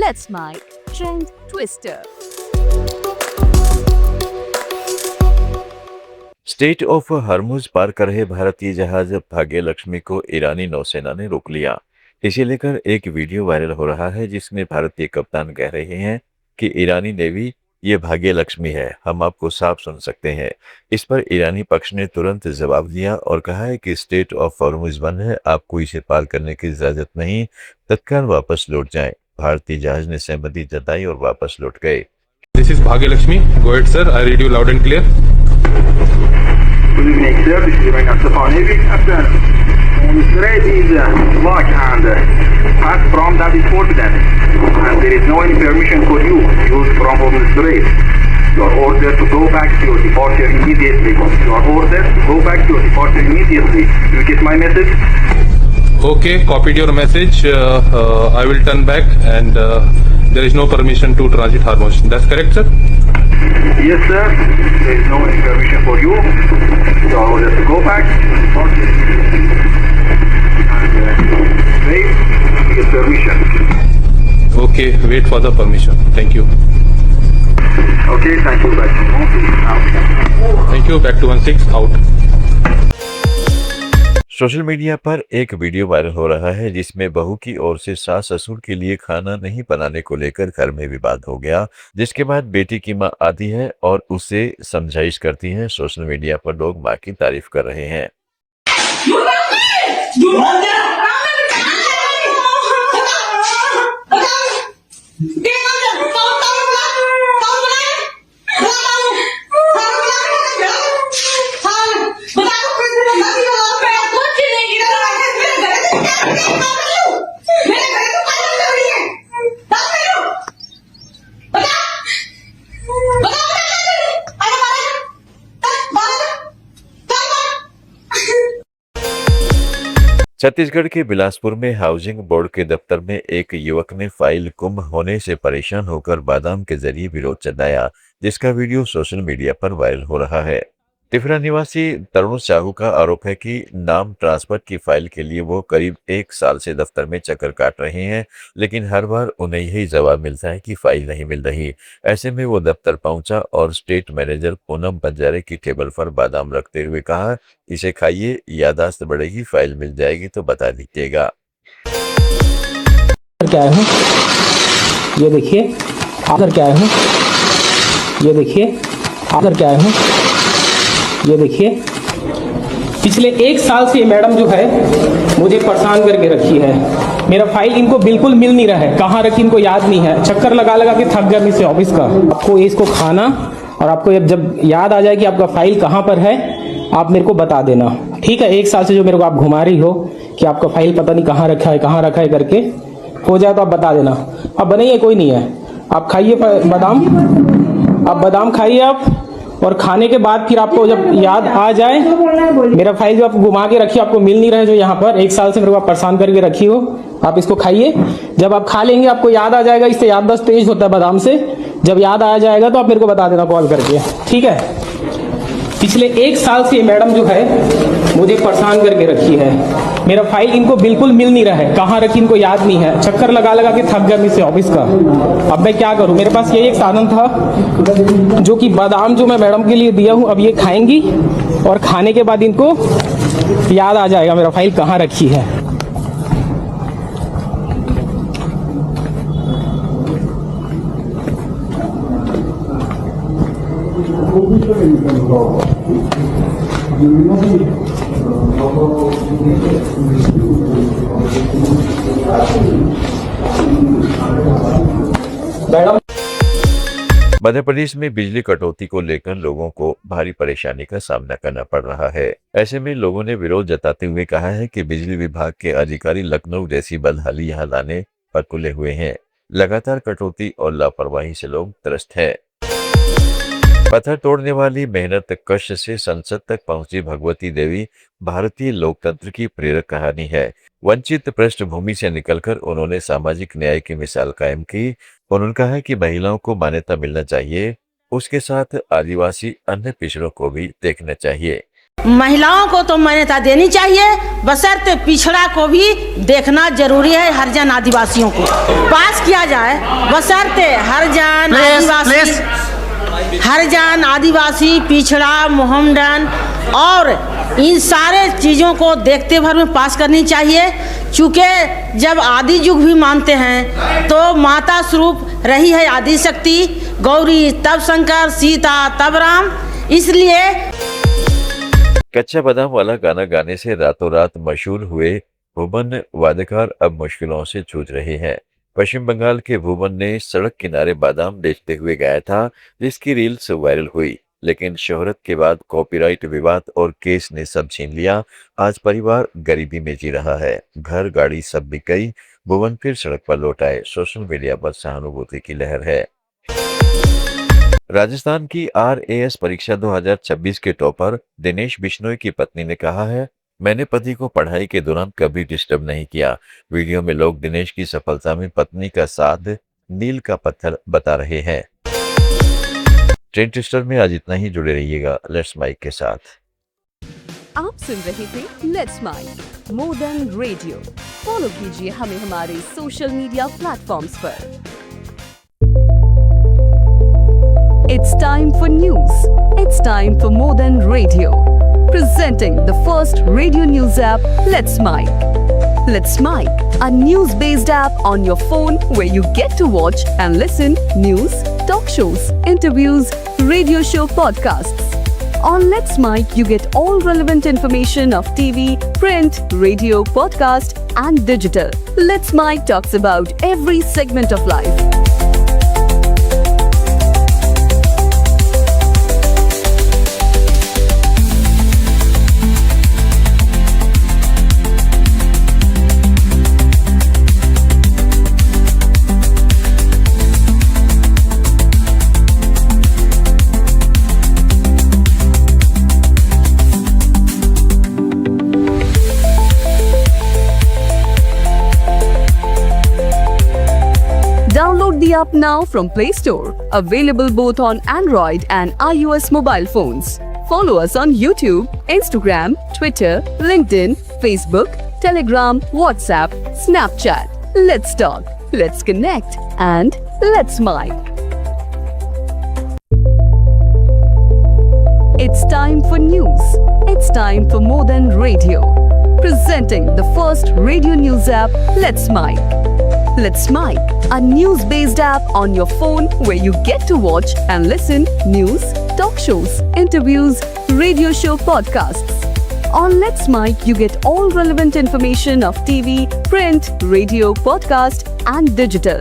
Let's My Trend Twister. Strait of Hormuz पार कर रहे भारतीय जहाज भाग्यलक्ष्मी को ईरानी नौसेना ने रोक लिया। इसे लेकर एक वीडियो वायरल हो रहा है जिसमें भारतीय कप्तान कह रहे हैं कि ईरानी नेवी ये भाग्यलक्ष्मी है, हम आपको साफ सुन सकते हैं। इस पर ईरानी पक्ष ने तुरंत जवाब दिया और कहा है कि स्टेट ऑफ हर्मुज बंद है, आपको इसे पार करने की इजाजत नहीं, तत्काल वापस लौट जाएं। भारतीय जहाज ने सहमति जताई और वापस लौट गए। This is Bhagyalakshmi. Go ahead, sir. I read you loud and clear. Good evening, sir. This is Ivan Stefanovich. After on the strait is locked and path from that is forbidden. And there is no any permission for you to use from the strait. You are ordered to go back to your departure immediately. You are ordered to go back to your departure immediately. Do you get my message? Okay, copied your message. I will turn back and there is no permission to transit Hormuz. That's correct, sir? Yes, sir. There is no any permission for you. You are ordered to go back to your departure immediately. And wait to get permission. Okay, wait for the permission. Thank you. Okay, thank you. Back to 16 out. Thank you. Back to 16 out. Social media पर एक video viral हो रहा है जिसमें बहू की ओर से सास ससुर के लिए खाना नहीं बनाने को लेकर घर में विवाद हो गया, जिसके बाद बेटी की मां आती है और उसे समझाइश करती है। सोशल मीडिया पर लोग मां की तारीफ कर रहे हैं। छत्तीसगढ़ के बिलासपुर में हाउसिंग बोर्ड के दफ्तर में एक युवक ने फाइल गुम होने से परेशान होकर बादाम के जरिए विरोध जताया, जिसका वीडियो सोशल मीडिया पर वायरल हो रहा है। तिफरा निवासी तरुण साहू का आरोप है कि नाम ट्रांसफर की फाइल के लिए वो करीब 1 साल से दफ्तर में चक्कर काट रहे हैं, लेकिन हर बार उन्हें यही जवाब मिलता है कि फाइल नहीं मिल रही। ऐसे में वो दफ्तर पहुंचा और स्टेट मैनेजर पूनम बंजारे की टेबल पर बादाम रखते हुए कहा, इसे खाइए, याददाश्त बढ़ेगी, फाइल मिल जाएगी तो बता दीजिएगा। क्या है ये देखिए, आकर क्या है ये देखिए, आकर क्या है ये देखिए। पिछले 1 साल से मैडम जो है मुझे परेशान करके रखी है। मेरा फाइल इनको बिल्कुल मिल नहीं रहा है, कहाँ रखी इनको याद नहीं है। चक्कर लगा लगा के थक गया मैं इसे ऑफिस का। आपको इसको खाना और आपको जब याद आ जाए कि आपका फाइल कहाँ पर है, आप मेरे को बता देना, ठीक है। 1 साल से जो मेरे को आप घुमा रही हो कि आपका फाइल पता नहीं कहाँ रखा है करके, हो जाए तो आप बता देना। अब बनाइए, कोई नहीं है, आप खाइए बादाम, आप बादाम खाइए आप, और खाने के बाद फिर आपको जब याद आ जाए, मेरा फाइल जो आप घुमा के रखिए, आपको मिल नहीं रहा है जो यहाँ पर 1 साल से मेरे को परेशान करके रखी हो, आप इसको खाइए। जब आप खा लेंगे आपको याद आ जाएगा, इससे याददाश्त तेज होता है बादाम से। जब याद आ जाएगा तो आप मेरे को बता देना कॉल करके, ठीक है। पिछले 1 साल से मैडम जो है मुझे परेशान करके रखी है। मेरा फाइल इनको बिल्कुल मिल नहीं रहा है, कहाँ रखी इनको याद नहीं है। चक्कर लगा लगा के थक गया मैं इसे ऑफिस का। अब मैं क्या करूं, मेरे पास यही एक साधन था जो कि बादाम जो मैं मैडम के लिए दिया हूं, अब ये खाएंगी और खाने के बाद इनको याद आ जाएगा मेरा फाइल कहाँ रखी है। मध्य प्रदेश में बिजली कटौती को लेकर लोगों को भारी परेशानी का सामना करना पड़ रहा है। ऐसे में लोगों ने विरोध जताते हुए कहा है कि बिजली विभाग के अधिकारी लखनऊ जैसी बदहाली यहाँ लाने पर तुले हुए हैं। लगातार कटौती और लापरवाही से लोग त्रस्त हैं। पत्थर तोड़ने वाली मेहनत कश से संसद तक पहुंची भगवती देवी भारतीय लोकतंत्र की प्रेरक कहानी है। वंचित पृष्ठभूमि से निकलकर उन्होंने सामाजिक न्याय की मिसाल कायम की। उन्होंने कहा कि महिलाओं को मान्यता मिलना चाहिए, उसके साथ आदिवासी अन्य पिछड़ों को भी देखना चाहिए। महिलाओं को तो मान्यता देनी चाहिए, बशर्ते पिछड़ा को भी देखना जरूरी है। हरिजन आदिवासियों को पास किया जाए, बशर्ते हरिजन आदिवासी पिछड़ा मोहम्मडन और इन सारे चीज़ों को देखते भर में पास करनी चाहिए। चूँकि जब आदि युग भी मानते हैं तो माता स्वरूप रही है आदि शक्ति, गौरी तब शंकर, सीता तब राम, इसलिए कच्चा बादाम वाला गाना गाने से रातों रात मशहूर हुए भुवन वादकार अब मुश्किलों से जूझ रहे हैं। पश्चिम बंगाल के भुवन ने सड़क किनारे बादाम बेचते हुए गाया था, जिसकी रील्स वायरल हुई, लेकिन शोहरत के बाद कॉपीराइट विवाद और केस ने सब छीन लिया। आज परिवार गरीबी में जी रहा है, घर गाड़ी सब बिक गई। भुवन फिर सड़क पर लौट आए। सोशल मीडिया पर सहानुभूति की लहर है। राजस्थान की RAS परीक्षा 2026 के टॉपर दिनेश बिश्नोई की पत्नी ने कहा है, मैंने पति को पढ़ाई के दौरान कभी डिस्टर्ब नहीं किया। वीडियो में लोग दिनेश की सफलता में पत्नी का साथ मील का पत्थर बता रहे हैं। ट्रेंड ट्विस्टर में आज इतना ही। जुड़े रहिएगा लेट्स माइक के साथ। आप सुन रहे थे let's mike more than radio. Follow कीजिए हमें हमारे सोशल मीडिया प्लेटफॉर्म्स पर। It's time for news. It's time for more than radio. Presenting the first radio news app, Let's Mic. Let's Mic, a news-based app on your phone where you get to watch and listen news, talk shows, interviews, radio show podcasts. On Let's Mic, you get all relevant information of TV, print, radio, podcast, and digital. Let's Mic talks about every segment of life. Download the app now from Play Store. Available both on Android and iOS mobile phones. Follow us on YouTube, Instagram, Twitter, LinkedIn, Facebook, Telegram, WhatsApp, Snapchat. Let's talk, let's connect, and let's mic. It's time for news. It's time for more than radio. Presenting the first radio news app, Let's Mic. Let's Mic, a news-based app on your phone where you get to watch and listen news, talk shows, interviews, radio show podcasts. On Let's Mic, you get all relevant information of TV, print, radio, podcast, and digital.